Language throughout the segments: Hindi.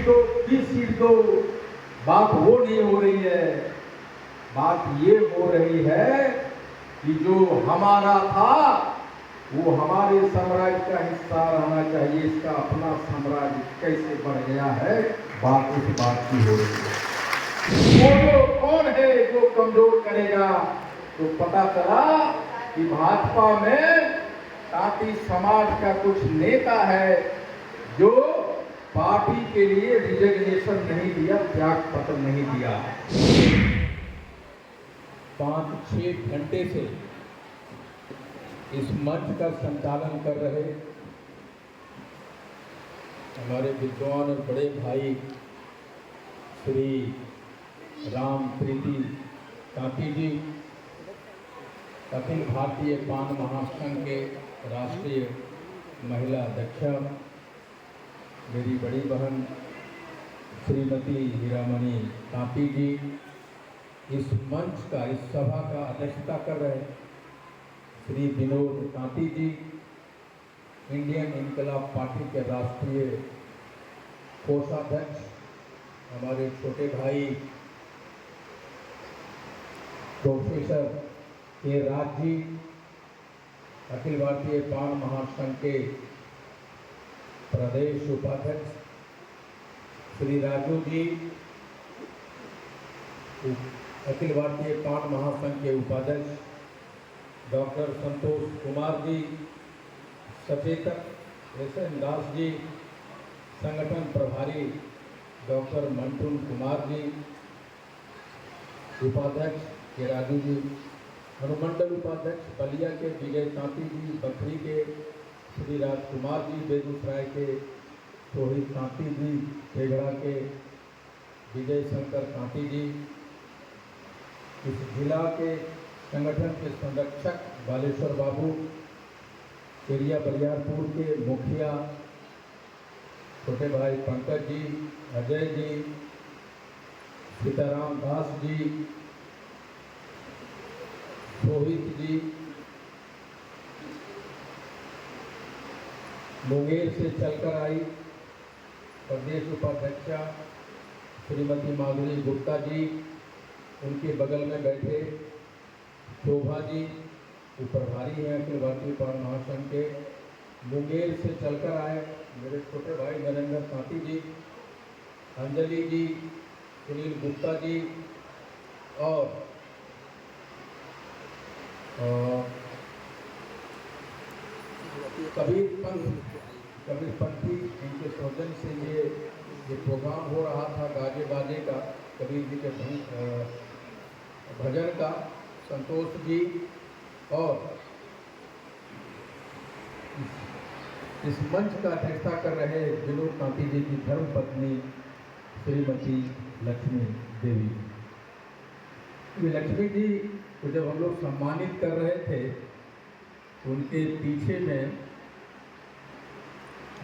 दो, 20 सीट दो, बात वो नहीं हो रही है। बात ये हो रही है कि जो हमारा था वो हमारे साम्राज्य का हिस्सा रहना चाहिए। इसका अपना साम्राज्य कैसे बढ़ गया है, बात उस बात की हो रही है। वो कौन है जो कमजोर करेगा? तो पता चला कि भाजपा में तांती समाज का कुछ नेता है जो पार्टी के लिए रिजिग्नेशन नहीं दिया, त्याग पत्र नहीं दिया। 5-6 घंटे से इस मंच का संचालन कर रहे हमारे विद्वान और बड़े भाई श्री राम प्रीति तांती जी, अखिल भारतीय पान महासंघ के राष्ट्रीय महिला अध्यक्षा, मेरी बड़ी बहन श्रीमती हीरामणि तांती जी, इस मंच का, इस सभा का अध्यक्षता कर रहे श्री विनोद तांती जी, इंडियन इनकलाब पार्टी के राष्ट्रीय कोषाध्यक्ष, हमारे छोटे भाई प्रोफेसर के राज जी, अखिल भारतीय पान महासंघ के प्रदेश उपाध्यक्ष श्री राजू जी, अखिल भारतीय पान महासंघ के उपाध्यक्ष डॉक्टर संतोष कुमार जी, सचेतक एस.एन. दास जी, संगठन प्रभारी डॉक्टर मंटून कुमार जी, उपाध्यक्ष के राजू जी, अनुमंडल उपाध्यक्ष बलिया के विजय तांती जी, बखरी के श्री राजकुमार जी, बेगूसराय के सोहित तांती जी, तेघड़ा के विजय शंकर तांती जी, इस जिला के संगठन के संरक्षक बालेश्वर बाबू, एरिया बलियारपुर के मुखिया छोटे भाई पंकज जी, अजय जी, सीताराम दास जी, सोहित जी, मुंगेर से चलकर आई प्रदेश उपाध्यक्षा श्रीमती माधुरी गुप्ता जी, उनके बगल में बैठे शोभा जी, वो प्रभारी हैं अखिल भारतीय पान महासंघ के, मुंगेर से चलकर आए मेरे छोटे भाई नरेंद्र तांती जी, अंजलि जी, सुनील गुप्ता जी और कबीर पंथी, इनके सौजन्य से ये प्रोग्राम हो रहा था गाजे बाजे का, कबीर जी के भजन का, संतोष जी और इस मंच का अध्यक्षता कर रहे विनोद तांती जी की धर्मपत्नी श्रीमती लक्ष्मी देवी। लक्ष्मी जी को जब हम लोग सम्मानित कर रहे थे, उनके पीछे में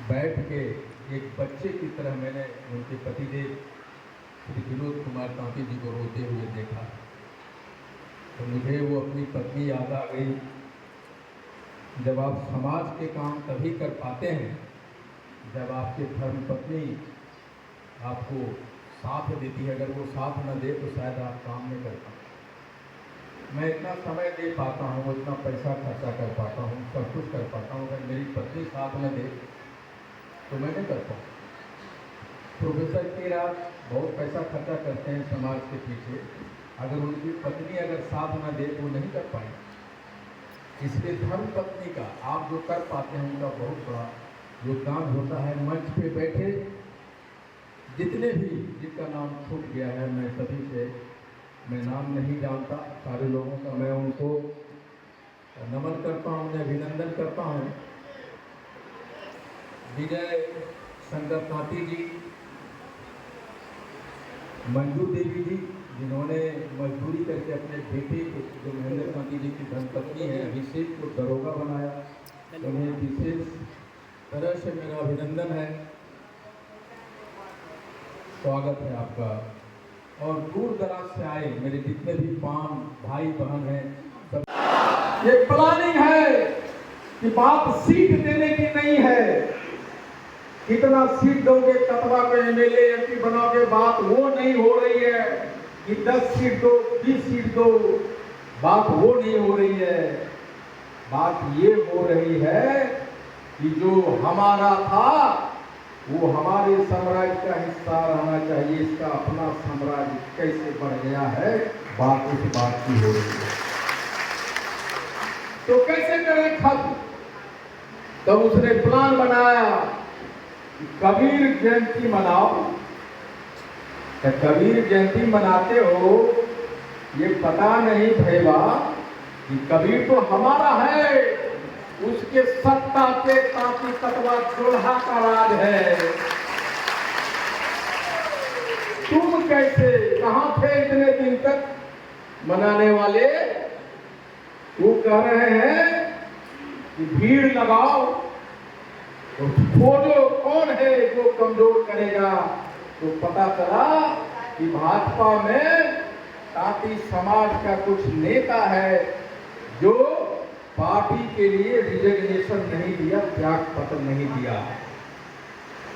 बैठ के एक बच्चे की तरह मैंने उनके पतिदेव श्री विनोद कुमार तांती जी को रोते हुए देखा, तो मुझे वो अपनी पत्नी याद आ गई। जब आप समाज के काम तभी कर पाते हैं जब आपकी धर्मपत्नी आपको साथ देती है। अगर वो साथ न दे तो शायद आप काम नहीं कर पाते। मैं इतना समय दे पाता हूँ, इतना पैसा खर्चा कर पाता हूँ, सब कुछ कर पाता हूँ, अगर मेरी पत्नी साथ न दे तो मैं नहीं कर पाऊँ। प्रोफेसर के राज बहुत पैसा खर्चा करते हैं समाज के पीछे, अगर उनकी पत्नी अगर साथ न दे तो वो नहीं कर पाएंगे। इसलिए धर्म पत्नी का आप जो कर पाते हैं उनका बहुत बड़ा योगदान होता है। मंच पे बैठे जितने भी जिनका नाम छूट गया है, मैं सभी से मैं नाम नहीं जानता, सारे लोगों का मैं उनको नमन करता हूँ, उन्हें अभिनंदन करता हूँ। विजय शंकर तांती जी, मंजू देवी जी, जिन्होंने मजदूरी करके अपने बेटे को, जो महेंद्र तांती जी की धर्मपत्नी है, अभिषेक को दरोगा बनाया, उन्हें विशेष तरह से मेरा अभिनंदन है, स्वागत है आपका। और दूर दराज से आए मेरे जितने भी पान भाई बहन हैं, सब ये प्लानिंग है कि बात सीट देने की नहीं है, कितना सीट दोगे कतवा को एमएलए एमपी बनाओगे, बात वो नहीं हो रही है कि 10 सीट दो 20 सीट दो, बात वो नहीं हो रही है। बात ये हो रही है कि जो हमारा था वो हमारे साम्राज्य का हिस्सा रहना चाहिए, इसका अपना साम्राज्य कैसे बढ़ गया है, बात उस बात की हो रही है। तो कैसे करें खत्म? तब उसने प्लान बनाया कि कबीर जयंती मनाओ। तो कबीर जयंती मनाते हो ये पता नहीं भैया कि कबीर तो हमारा है, उसके सत्ता के ताकि तत्वा चोल्हा का राज है। तुम कैसे कहां थे इतने दिन तक मनाने वाले? वो कह रहे हैं कि भीड़ लगाओ तो खोजो कौन है जो कमजोर करेगा। तो पता चला कि भाजपा में तांती समाज का कुछ नेता है जो पार्टी के लिए रिजिग्नेशन नहीं दिया, त्याग पत्र नहीं दिया।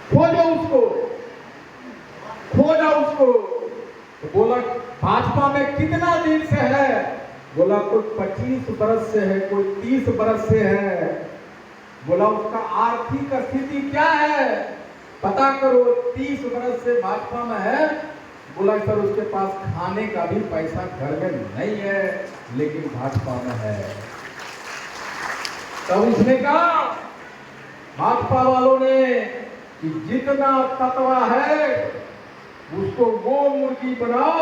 खोजो उसको, खोजा उसको। तो बोला भाजपा में कितना दिन से है? बोला कोई 25 बरस से है, कोई 30 बरस से है। बोला उसका आर्थिक स्थिति क्या है पता करो। 30 बरस से भाजपा में है। बोला सर उसके पास खाने का भी पैसा घर में नहीं है, लेकिन भाजपा में है। तब उसने कहा भाजपा वालों ने कि जितना तत्वा है उसको वो मुर्गी बनाओ,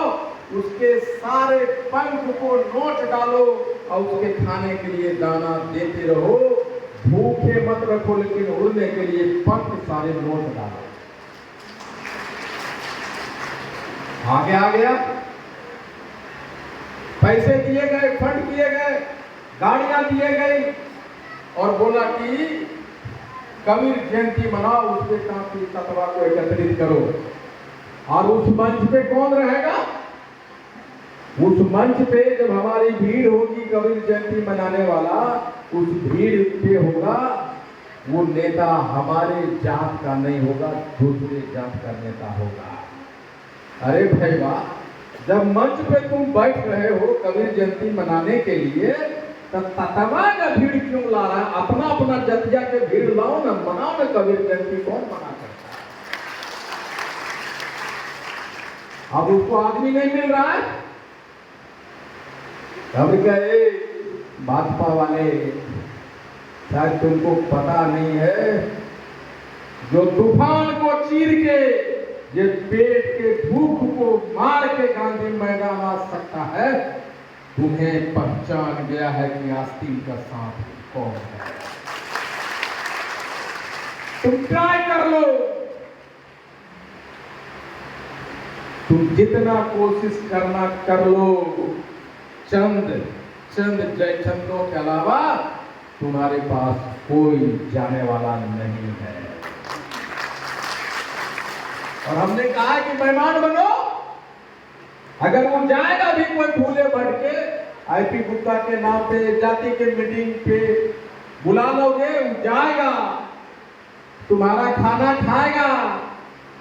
उसके सारे पंख को नोट डालो और उसके खाने के लिए दाना देते रहो। भूखे मत रखो, लेकिन उड़ने के लिए पंख सारे नोट डालो। आगे आ गया, पैसे दिए गए, फंड किए गए, गाड़ियां दिए गई और बोला कि कबीर जयंती मनाओ, उसके तांती तत्वा को एकत्रित करो। और उस मंच पे कौन रहेगा? उस मंच पे जब हमारी भीड़ होगी कबीर जयंती मनाने वाला, उस भीड़ पे होगा वो नेता हमारे जात का नहीं होगा, दूसरे जात का नेता होगा। अरे भैया, जब मंच पे तुम बैठ रहे हो कबीर जयंती मनाने के लिए, तो तत्वा का भीड़ क्यों ला रहा है? अपना अपना जतिया के भीड़ लाओ ना, मनाओ ना कबीर जयंती। कौन मना करता है? अब उसको आदमी नहीं मिल रहा है। अब गए भाजपा वाले, शायद तुमको पता नहीं है, जो तूफान को चीर के ये पेट के भूख को मार के गांधी मैदान आ सकता है, तुम्हें पहचान गया है कि आस्तीन का सांप कौन है। तुम ट्राई कर लो, तुम जितना कोशिश करना कर लो, चंद जयचंदों के अलावा तुम्हारे पास कोई जाने वाला नहीं है। और हमने कहा कि मेहमान बनो। अगर वो जाएगा भी कोई भूले भटके, आईपी गुप्ता के नाम पे जाति के मीटिंग पे बुला लोगे, वो जाएगा, तुम्हारा खाना खाएगा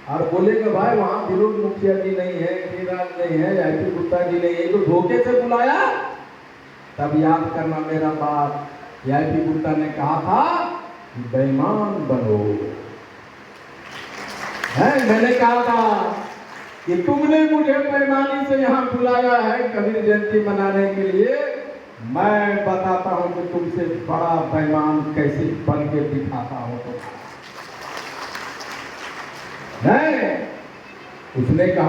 और बोलेगा भाई वहां विरोध मुखिया जी नहीं है, गिरिराज नहीं है, आईपी गुप्ता जी नहीं है, तो धोखे से बुलाया। तब याद करना मेरा बात, आईपी गुप्ता ने कहा था कि बेईमान बनो है। मैंने कहा था कि तुमने मुझे बेईमानी से यहाँ बुलाया है कबीर जयंती मनाने के लिए, मैं बताता हूं कि तुमसे बड़ा बेईमान कैसे बन के दिखाता हूं। तो नहीं, उसने कहा